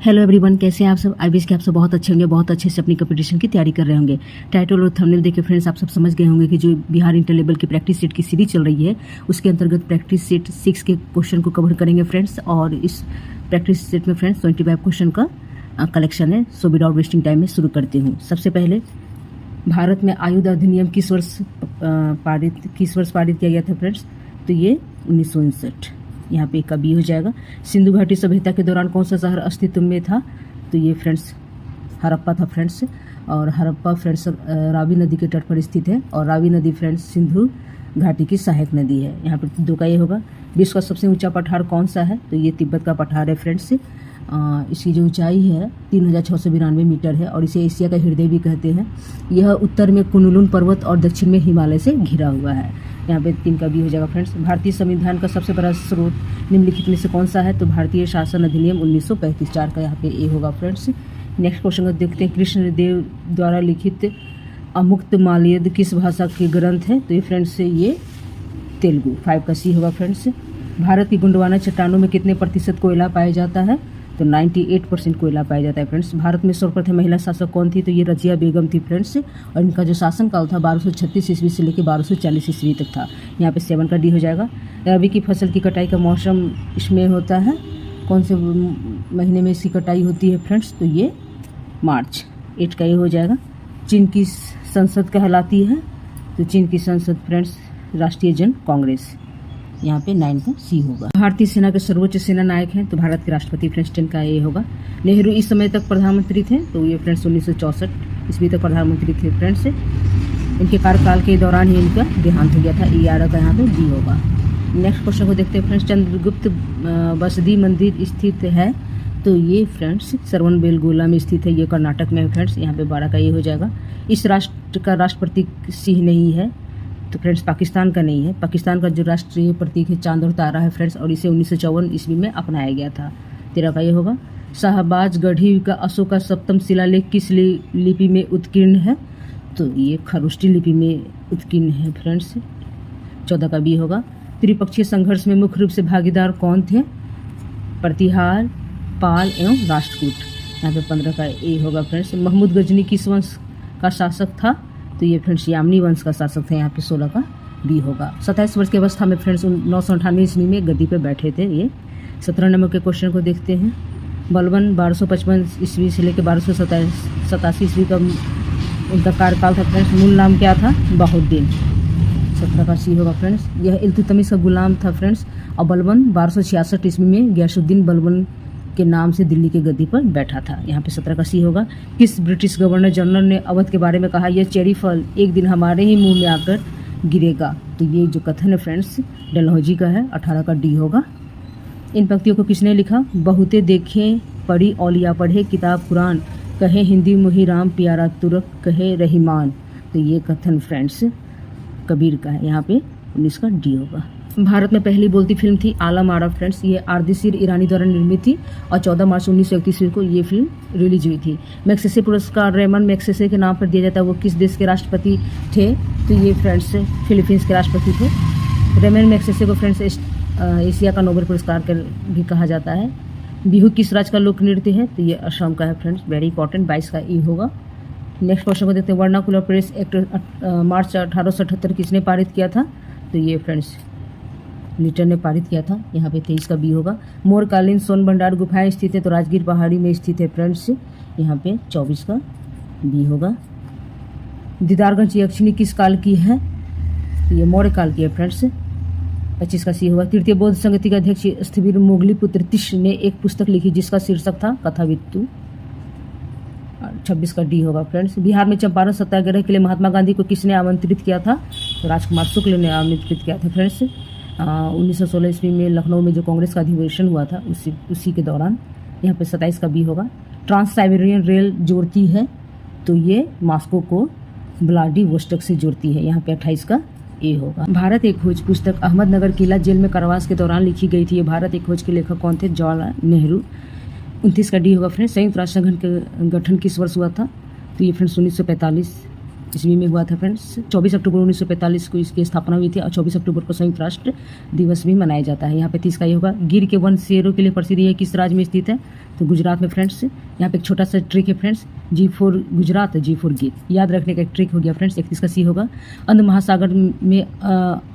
Hello everyone, कैसे हैं आप सब। आई विश कि आप सब बहुत अच्छे होंगे, बहुत अच्छे से अपनी कंपटीशन की तैयारी कर रहे होंगे। टाइटल और थंबनेल देख के फ्रेंड्स आप सब समझ गए होंगे कि जो बिहार इंटर लेवल की प्रैक्टिस सेट की सीरीज चल रही है उसके अंतर्गत प्रैक्टिस सेट 6 के क्वेश्चन को कवर करेंगे फ्रेंड्स। और इस प्रैक्टिस सेट में फ्रेंड्स 25 क्वेश्चन का कलेक्शन है। सो विदाउट वेस्टिंग टाइम में शुरू करती हूँ। सबसे पहले भारत में आयुध अधिनियम किस वर्ष पारित किया गया था फ्रेंड्स, तो ये 1959। यहाँ पे का बी हो जाएगा। सिंधु घाटी सभ्यता के दौरान कौन सा शहर अस्तित्व में था, तो ये फ्रेंड्स हड़प्पा था फ्रेंड्स। और हड़प्पा फ्रेंड्स रावी नदी के तट पर स्थित है और रावी नदी फ्रेंड्स सिंधु घाटी की सहायक नदी है। यहाँ पर दो का ये होगा। विश्व का सबसे ऊंचा पठार कौन सा है, तो ये तिब्बत का पठार है फ्रेंड्स। इसकी जो ऊंचाई है 3692 मीटर है और इसे एशिया का हृदय भी कहते हैं। यह उत्तर में कुनलुन पर्वत और दक्षिण में हिमालय से घिरा हुआ है। यहाँ पे 3 का बी हो जाएगा फ्रेंड्स। भारतीय संविधान का सबसे बड़ा स्रोत निम्नलिखित में से कौन सा है, तो भारतीय शासन अधिनियम 1935। 4 का यहाँ पे ए होगा फ्रेंड्स। नेक्स्ट क्वेश्चन को देखते हैं। कृष्णदेव द्वारा लिखित अमुक्त माल्यद किस भाषा के ग्रंथ है, तो ये फ्रेंड्स ये तेलुगु। 5 का सी होगा फ्रेंड्स। भारत की गुंडवाना चट्टानों में कितने प्रतिशत कोयला पाया जाता है, तो 98% कोयला पाया जाता है फ्रेंड्स। भारत में सर्वप्रथम महिला शासक कौन थी, तो ये रजिया बेगम थी फ्रेंड्स। और इनका जो शासनकाल था 1236 ईस्वी से लेकर 1240 ईस्वी तक था। यहाँ पे 7 का डी हो जाएगा। रबी की फसल की कटाई का मौसम इसमें होता है, कौन से महीने में इसकी कटाई होती है फ्रेंड्स, तो ये मार्च। 8 का ये हो जाएगा। चीन की संसद कहलाती है, तो चीन की संसद फ्रेंड्स राष्ट्रीय जन कांग्रेस। यहाँ पे 9 का सी होगा। भारतीय सेना के सर्वोच्च सेना नायक हैं, तो भारत के राष्ट्रपति फ्रेंड्स 10 का ये होगा। नेहरू इस समय तक प्रधानमंत्री थे, तो ये फ्रेंड्स 1964 ईस्वी तक प्रधानमंत्री थे फ्रेंड्स। इनके कार्यकाल के दौरान ही इनका देहांत हो गया था। 11 का यहाँ पे डी होगा। नेक्स्ट क्वेश्चन को देखते हैं फ्रेंड्स। चंद्रगुप्त बसदी मंदिर स्थित है, तो ये फ्रेंड्स श्रवणबेलगोला में स्थित है। ये कर्नाटक में है फ्रेंड्स। यहाँ पे 12 का ये हो जाएगा। इस राष्ट्र का राष्ट्र प्रतीक सिंह नहीं है, तो फ्रेंड्स पाकिस्तान का नहीं है। पाकिस्तान का जो राष्ट्रीय प्रतीक है चांद और तारा है फ्रेंड्स, और इसे 1954 ईस्वी में अपनाया गया था। 13 का ये होगा। शाहबाज गढ़ी का अशोक का सप्तम शिलालेख किस लिपि में उत्कीर्ण है, तो ये खरोष्टी लिपि में उत्कीर्ण है फ्रेंड्स। 14 का बी होगा। त्रिपक्षीय संघर्ष में मुख्य रूप से भागीदार कौन थे, प्रतिहार, पाल एवं राष्ट्रकूट। यहाँ पे 15 का ए होगा फ्रेंड्स। महमूद गजनी किस वंश का शासक था, तो ये फ्रेंड्स यामनी वंश का शासक था। यहाँ पे 16 का बी होगा। 27 वर्ष की अवस्था में फ्रेंड्स 998 ईस्वी में गद्दी पे बैठे थे ये। 17 नंबर के क्वेश्चन को देखते हैं। बलबन 1255 ईस्वी से लेकर 1287 ईस्वी का उनका कार्यकाल था फ्रेंड्स। मूल नाम क्या था, बहुद्दीन। 17 का सी होगा फ्रेंड्स। यह इल्तुतमिश का गुलाम था फ्रेंड्स। और बलबन 1266 ईस्वी में गयासुद्दीन बलबन के नाम से दिल्ली के गद्दी पर बैठा था। यहाँ पे 17 का सी होगा। किस ब्रिटिश गवर्नर जनरल ने अवध के बारे में कहा, यह चेरी फल एक दिन हमारे ही मुंह में आकर गिरेगा, तो ये जो कथन है फ्रेंड्स डलहौजी का है। 18 का डी होगा। इन पंक्तियों को किसने लिखा, बहुते देखें पढ़ी औलिया पढ़े किताब कुरान, कहे हिंदी मुही राम प्यारा तुरक कहे रहीमान, तो ये कथन फ्रेंड्स कबीर का है। यहाँ पे 19 का डी होगा। भारत में पहली बोलती फिल्म थी आलम आरा फ्रेंड्स। ये आरदीसीर ईरानी द्वारा निर्मित थी और 14 मार्च 1931 को ये फिल्म रिलीज हुई थी। मैग्सेसे पुरस्कार रेमन मैग्सेसे के नाम पर दिया जाता है। वो किस देश के राष्ट्रपति थे, तो ये फ्रेंड्स फिलीपींस के राष्ट्रपति थे। रेमन मैग्सेसे को फ्रेंड्स एशिया का नोबेल पुरस्कार भी कहा जाता है। बिहू किस राज्य का लोक नृत्य है, तो ये असम का है फ्रेंड्स। Very important. 22 का ई होगा। नेक्स्ट क्वेश्चन को देखते हैं। वर्नाकुलर प्रेस एक्ट मार्च 1878 किसने पारित किया था, तो ये फ्रेंड्स लीटर ने पारित किया था। यहाँ पे 23 का बी होगा। मोरकालीन सोन भंडार गुफाएं स्थित है, तो राजगीर पहाड़ी में स्थित है फ्रेंड्स। यहाँ पे 24 का बी होगा। दीदारगंज यक्षिणी किस काल की है, तो ये मौर्य काल की है फ्रेंड्स। 25 का सी होगा। तृतीय बौद्ध संगति के अध्यक्ष स्थविर मोगली पुत्र तिश ने एक पुस्तक लिखी जिसका शीर्षक था कथावित्तु। 26 का डी होगा फ्रेंड्स। बिहार में चंपारण सत्याग्रह के लिए महात्मा गांधी को किसने आमंत्रित किया था, तो राजकुमार शुक्ल ने आमंत्रित किया था फ्रेंड्स। 1916 ईस्वी में लखनऊ में जो कांग्रेस का अधिवेशन हुआ था उसी के दौरान। यहाँ पे 27 का बी होगा। ट्रांस साइबेरियन रेल जोड़ती है, तो ये मॉस्को को व्लादिवोस्टोक से जोड़ती है। यहाँ पे 28 का ए होगा। भारत एक खोज पुस्तक अहमदनगर किला जेल में कारावास के दौरान लिखी गई थी। ये भारत एक खोज के लेखक कौन थे, जवाहरलाल नेहरू। 29 का डी होगा फ्रेंड्स। संयुक्त राष्ट्र संघ का गठन किस वर्ष हुआ था, तो ये फ्रेंड्स 1945 ईस्वी में हुआ था फ्रेंड्स। 24 अक्टूबर 1945 को इसकी स्थापना हुई थी और 24 अक्टूबर को संयुक्त राष्ट्र दिवस भी मनाया जाता है। यहाँ पे 30 का ये होगा। गिर के वन शेरों के लिए प्रसिद्ध है, किस राज्य में स्थित है? तो गुजरात में फ्रेंड्स। यहाँ पे एक छोटा सा ट्रिक है फ्रेंड्स, G4 गुजरात, G4 गिर, याद रखने का एक ट्रिक हो गया फ्रेंड्स। 31 का सी होगा। अंध महासागर में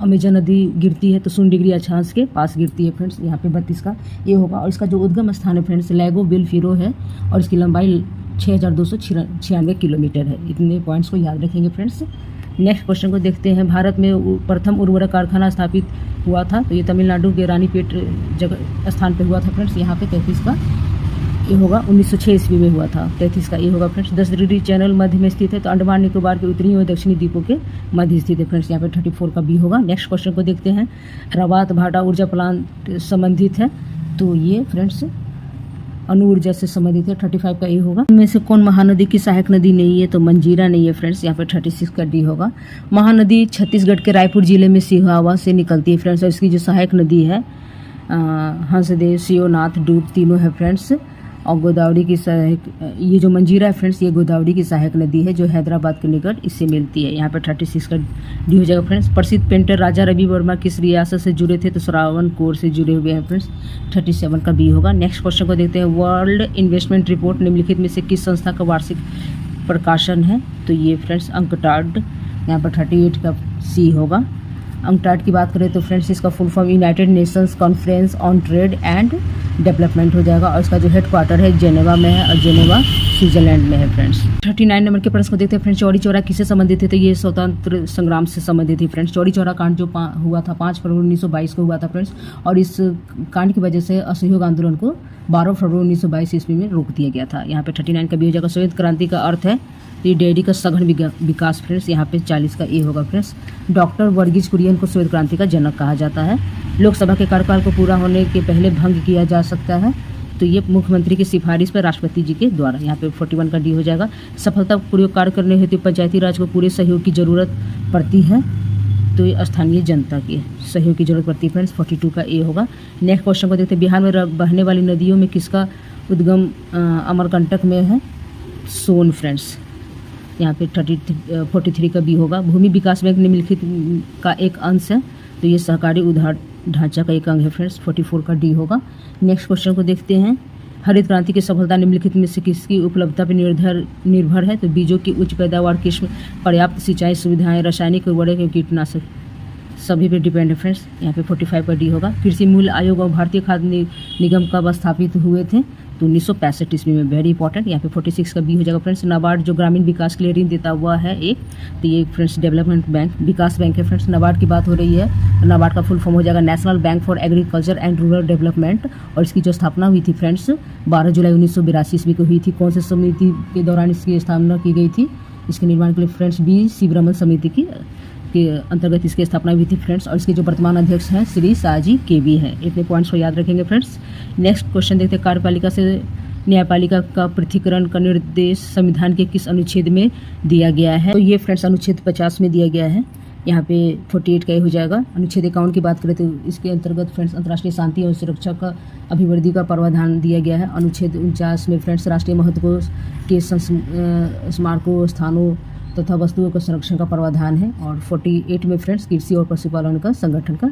अमेजन नदी गिरती है तो 0 डिग्री अक्षांश के पास गिरती है फ्रेंड्स। यहाँ पे 32 का ये होगा। और इसका जो उद्गम स्थान है फ्रेंड्स लैगो बेलफिरो है और इसकी लंबाई 6296 किलोमीटर है। इतने पॉइंट्स को याद रखेंगे फ्रेंड्स। नेक्स्ट क्वेश्चन को देखते हैं। भारत में प्रथम उर्वरक कारखाना स्थापित हुआ था तो ये तमिलनाडु के रानीपेट जगह स्थान पे हुआ था फ्रेंड्स। यहाँ पे 33 का ये होगा। 1906 ईस्वी में हुआ था। 33 का ये होगा फ्रेंड्स। 10 डिग्री चैनल मध्य में स्थित है तो अंडमान निकोबार के उत्तरी और दक्षिणी द्वीपों के मध्य स्थित है फ्रेंड्स। यहाँ पे 34 का बी होगा। नेक्स्ट क्वेश्चन को देखते हैं। रवात भाटा ऊर्जा प्लांट संबंधित है तो ये फ्रेंड्स अणु ऊर्जा से संबंधित है। 35 का ये होगा। इनमें से कौन महानदी की सहायक नदी नहीं है? तो मंजीरा नहीं है फ्रेंड्स। यहाँ पे 36 का डी होगा। महानदी छत्तीसगढ़ के रायपुर जिले में सिहावा से निकलती है फ्रेंड्स और इसकी जो सहायक नदी है हंसदेव, शिवनाथ, डूब तीनों है फ्रेंड्स। और गोदावरी की सहायक ये जो मंजीरा है फ्रेंड्स ये गोदावरी की सहायक नदी है जो हैदराबाद के निकट इससे मिलती है। यहाँ पर 36 का डी हो जाएगा फ्रेंड्स। प्रसिद्ध पेंटर राजा रवि वर्मा किस रियासत से जुड़े थे? तो श्रावणकोर से जुड़े हुए हैं फ्रेंड्स। 37 का बी होगा। नेक्स्ट क्वेश्चन को देखते हैं। वर्ल्ड इन्वेस्टमेंट रिपोर्ट निम्नलिखित में से किस संस्था का वार्षिक प्रकाशन है? तो ये फ्रेंड्स अंकटाड। यहाँ पर 38 का सी होगा। अंकटाड की बात करें तो फ्रेंड्स इसका full form United Nations conference on trade and development हो जाएगा और इसका जो हेडक्वार्टर है जेनेवा में है और जेनेवा स्विट्जरलैंड में है फ्रेंड्स। 39 नंबर के प्रश्न को देखते हैं फ्रेंड्स। चौरी चौरा किससे संबंधित है? तो ये स्वतंत्र संग्राम से संबंधित है फ्रेंड्स। चौरी चौरा कांड जो हुआ था 5 फरवरी 1922 को हुआ था फ्रेंड्स और इस कांड की वजह से असहयोग आंदोलन को 12 फरवरी 1922 ईस्वी में रोक दिया गया था। यहाँ पे 39 का भी हो जाएगा। श्वेत क्रांति का अर्थ है ये डेयरी का सघन विकास फ्रेंड्स। यहाँ पे 40 का ए होगा फ्रेंड्स। डॉक्टर वर्गीज कुरियन को श्वेत क्रांति का जनक कहा जाता है। लोकसभा के कार्यकाल को पूरा होने के पहले भंग किया जा सकता है तो ये मुख्यमंत्री की सिफारिश पर राष्ट्रपति जी के द्वारा। यहाँ पे 41 का डी हो जाएगा। सफलतापूर्वक कार्य करने हेतु पंचायती राज को पूरे सहयोग की जरूरत पड़ती है तो ये स्थानीय जनता के सहयोग की जरूरत पड़ती है फ्रेंड्स। 42 का ए होगा। नेक्स्ट क्वेश्चन को देखते हैं। बिहार में बहने वाली नदियों में किसका उद्गम अमरकंटक में है? सोन फ्रेंड्स। यहाँ पे 43 का बी होगा। भूमि विकास बैंक निम्नलिखित का एक अंश है तो ये सहकारी उधार ढांचा का एक अंग है फ्रेंड्स। 44 का डी होगा। नेक्स्ट क्वेश्चन को देखते हैं। हरित क्रांति की सफलता निम्नलिखित में से किसकी उपलब्धता पर निर्भर है? तो बीजों की उच्च पैदावार, किस्म, पर्याप्त सिंचाई सुविधाएं, रासायनिक उर्वरक एवं कीटनाशक सभी पे डिपेंड है फ्रेंड्स। यहाँ पे 45 का डी होगा। कृषि मूल्य आयोग और भारतीय खाद्य निगम कब स्थापित हुए थे? तो 1965 ईस्वी में। Very important. यहाँ पे 46 का बी हो जाएगा फ्रेंड्स। नाबार्ड जो ग्रामीण विकास के लिए ऋण देता हुआ है एक तो ये फ्रेंड्स डेवलपमेंट बैंक विकास बैंक है फ्रेंड्स। नाबार्ड की बात हो रही है। नाबार्ड का फुल फॉर्म हो जाएगा national bank for agriculture and rural development और इसकी जो स्थापना हुई थी फ्रेंड्स 12 जुलाई 1982 ईस्वी को हुई थी। कौन से समिति के दौरान इसकी स्थापना की गई थी? इसके निर्माण के लिए फ्रेंड्स बी शिवरमन समिति के अंतर्गत इसकी स्थापना हुई थी फ्रेंड्स और इसके जो वर्तमान अध्यक्ष हैं श्री साजी केवी हैं। इतने पॉइंट्स को याद रखेंगे फ्रेंड्स। नेक्स्ट क्वेश्चन देखते हैं। कार्यपालिका से न्यायपालिका का पृथकीकरण का निर्देश संविधान के किस अनुच्छेद में दिया गया है? तो ये फ्रेंड्स अनुच्छेद 50 में दिया गया है। यहाँ पे 48 का ये हो जाएगा। अनुच्छेद 51 की बात करें तो इसके अंतर्गत फ्रेंड्स अंतर्राष्ट्रीय शांति और सुरक्षा का अभिवृद्धि का प्रावधान दिया गया है। अनुच्छेद 49 में फ्रेंड्स राष्ट्रीय महत्व के स्मारकों, स्थानों तथा वस्तुओं का संरक्षण का प्रावधान है और 48 में फ्रेंड्स कृषि और पशुपालन का संगठन का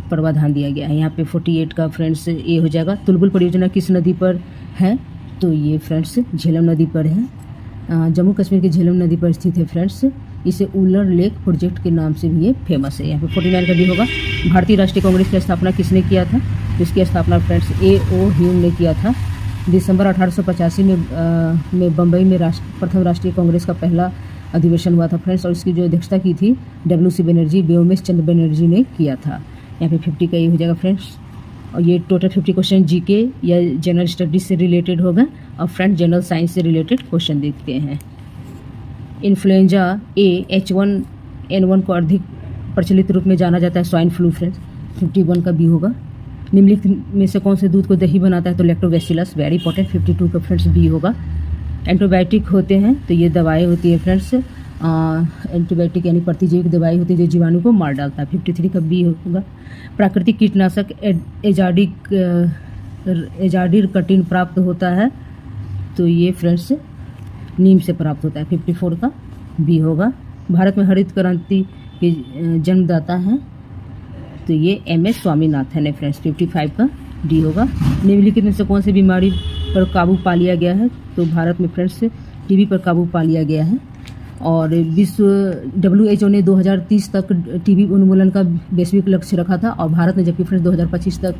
प्रावधान दिया गया है। यहाँ पे 48 का फ्रेंड्स ये हो जाएगा। तुलबुल परियोजना किस नदी पर है? तो ये फ्रेंड्स झेलम नदी पर है। जम्मू कश्मीर की झेलम नदी पर स्थित है फ्रेंड्स। इसे उलर लेक प्रोजेक्ट के नाम से भी ये फेमस है। यहाँ पे 49 का भी होगा। भारतीय राष्ट्रीय कांग्रेस की स्थापना किसने किया था? तो इसकी स्थापना फ्रेंड्स A.O. ह्यूम ने किया था। दिसंबर 1885 में बम्बई में प्रथम राष्ट्रीय कांग्रेस का पहला अधिवेशन हुआ था फ्रेंड्स और इसकी जो अध्यक्षता की थी W.C. बनर्जी, व्योमेश चंद्र बनर्जी ने किया था। यहाँ पे 50 का ये हो जाएगा फ्रेंड्स। और ये टोटल 50 क्वेश्चन जीके या जनरल स्टडीज से रिलेटेड होगा और फ्रेंड्स जनरल साइंस से रिलेटेड क्वेश्चन देखते हैं। इन्फ्लुएंजा ए H1N1 को अधिक प्रचलित रूप में जाना जाता है स्वाइन फ्लू फ्रेंड्स। 51 का बी होगा। निम्नलिखित में से कौन से दूध को दही बनाता है? तो लैक्टोबैसिलस। Very important. 52 का फ्रेंड्स बी होगा। एंटीबायोटिक होते हैं तो ये दवाई होती है फ्रेंड्स। एंटीबायोटिक यानी प्रतिजैविक दवाई होती है जो जीवाणु को मार डालता है। 53 का बी होगा। प्राकृतिक कीटनाशक एजाडिर कटिन प्राप्त होता है तो ये फ्रेंड्स नीम से प्राप्त होता है। 54 का बी होगा। भारत में हरित क्रांति के जन्मदाता हैं, तो ये MS स्वामीनाथन है फ्रेंड्स। 55 का डी होगा। निम्नलिखित में से कौन सी बीमारी पर काबू पा लिया गया है? तो भारत में फ्रेंड्स टीबी पर काबू पा लिया गया है। और विश्व WHO ने 2030 तक टीबी उन्मूलन का वैश्विक लक्ष्य रखा था, और भारत ने जबकि फ्रेंड्स 2025 तक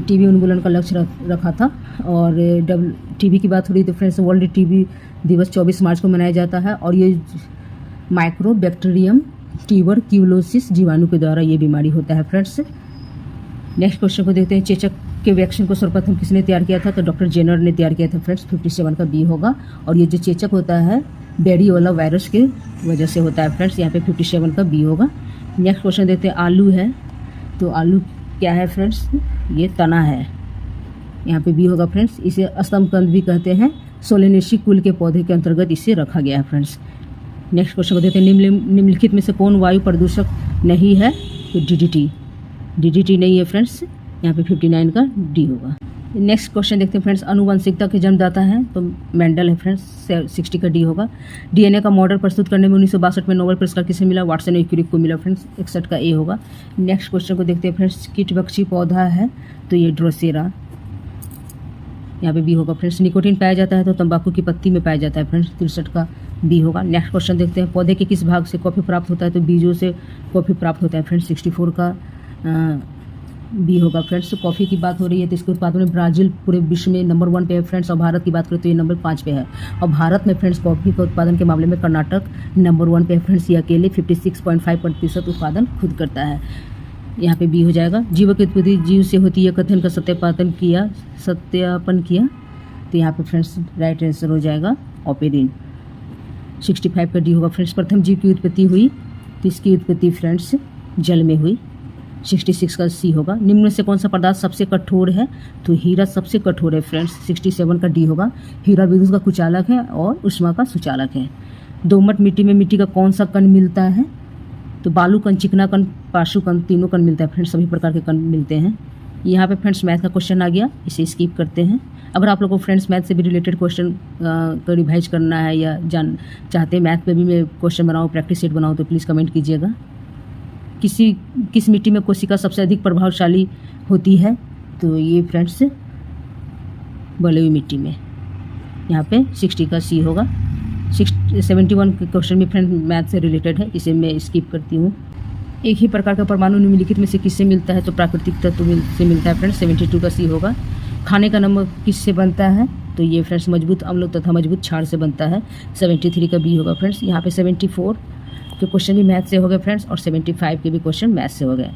टीबी उन्मूलन का लक्ष्य रखा था। और टीबी की बात हो रही तो फ्रेंड्स वर्ल्ड टीबी दिवस 24 मार्च को मनाया जाता है, और ये माइक्रोबैक्टीरियम ट्यूबरक्यूलोसिस जीवाणु के द्वारा ये बीमारी होता है फ्रेंड्स। नेक्स्ट क्वेश्चन को देखते हैं। चेचक के वैक्सीन को सर्वप्रथम किसने तैयार किया था? तो डॉक्टर जेनर ने तैयार किया था फ्रेंड्स। 57 का बी होगा। और ये जो चेचक होता है बेरियोला वायरस के वजह से होता है फ्रेंड्स। यहाँ पे 57 का बी होगा। नेक्स्ट क्वेश्चन देखते हैं। आलू है, तो आलू क्या है फ्रेंड्स? ये तना है, यहाँ पे बी होगा फ्रेंड्स। इसे स्तंभकंद भी कहते हैं। सोलेनेसी कुल के पौधे के अंतर्गत इसे रखा गया है फ्रेंड्स। नेक्स्ट क्वेश्चन को देखते हैं। निम्नलिखित में से कौन वायु प्रदूषक नहीं है? तो DDT नहीं है फ्रेंड्स। यहाँ पे 59 का डी होगा। नेक्स्ट क्वेश्चन देखते हैं फ्रेंड्स। आनुवंशिकता के जन्मदाता हैं, तो मेंडल है फ्रेंड्स। 60 का डी होगा। DNA का मॉडल प्रस्तुत करने में 1962 में नोबेल पुरस्कार किसे मिला? वाटसन और क्यूरी को मिला फ्रेंड्स। 61 का ए होगा। नेक्स्ट क्वेश्चन को देखते हैं फ्रेंड्स। कीटभक्षी पौधा है, तो ये ड्रोसेरा, यहाँ पे बी होगा फ्रेंड्स। निकोटीन पाया जाता है, तो तंबाकू की पत्ती में पाया जाता है फ्रेंड्स। 63 का बी होगा। नेक्स्ट क्वेश्चन देखते हैं। पौधे के किस भाग से कॉफ़ी प्राप्त होता है? तो बीजों से कॉफ़ी प्राप्त होता है फ्रेंड्स। 64 का बी होगा फ्रेंड्स। कॉफ़ी की बात हो रही है तो इसके उत्पादन में ब्राज़ील पूरे विश्व में नंबर 1 पे है फ्रेंड्स। और भारत की बात करें तो ये नंबर 5 पे है। और भारत में फ्रेंड्स कॉफ़ी के उत्पादन के मामले में कर्नाटक नंबर 1 पे है फ्रेंड्स। ये अकेले 56.5% उत्पादन खुद करता है। यहाँ पे बी हो जाएगा। जीव की उत्पत्ति जीव से होती है कथन का सत्यापन किया, तो यहाँ पे फ्रेंड्स राइट आंसर हो जाएगा ऑपेरिन। 65 का डी होगा फ्रेंड्स। प्रथम जीव की उत्पत्ति हुई, तो इसकी उत्पत्ति फ्रेंड्स जल में हुई। 66 का सी होगा। निम्न में से कौन सा पदार्थ सबसे कठोर है? तो हीरा सबसे कठोर है फ्रेंड्स। 67 का डी होगा। हीरा विद्युत का कुचालक है और ऊष्मा का सुचालक है। दोमट मिट्टी में मिट्टी का कौन सा कण मिलता है? तो बालू कण, चिकना कण, पाशु कण, तीनों कण मिलता है फ्रेंड्स। सभी प्रकार के कण मिलते हैं। यहाँ पे फ्रेंड्स मैथ का क्वेश्चन आ गया, इसे स्किप करते हैं। अगर आप लोगों को फ्रेंड्स मैथ से भी रिलेटेड क्वेश्चन को रिवाइज करना है या चाहते हैं मैथ पे भी मैं क्वेश्चन बनाऊँ, प्रैक्टिस सेट बनाऊँ, तो प्लीज़ कमेंट कीजिएगा। किस मिट्टी में कोशिका सबसे अधिक प्रभावशाली होती है? तो ये फ्रेंड्स बलुई मिट्टी में। यहाँ पे 60 का सी होगा। 71 के क्वेश्चन भी फ्रेंड मैथ से रिलेटेड है, इसे मैं स्किप करती हूँ। एक ही प्रकार का परमाणु निम्नलिखित में से किससे मिलता है? तो प्राकृतिक तत्व से मिलता है फ्रेंड्स। 72 का सी होगा। खाने का नमक किससे बनता है? तो ये फ्रेंड्स मजबूत अम्ल तथा मजबूत क्षार से बनता है। 73 का बी होगा फ्रेंड्स। यहाँ पे 74 के क्वेश्चन भी मैथ से हो गए फ्रेंड्स, और 75 के भी क्वेश्चन मैथ से हो गए।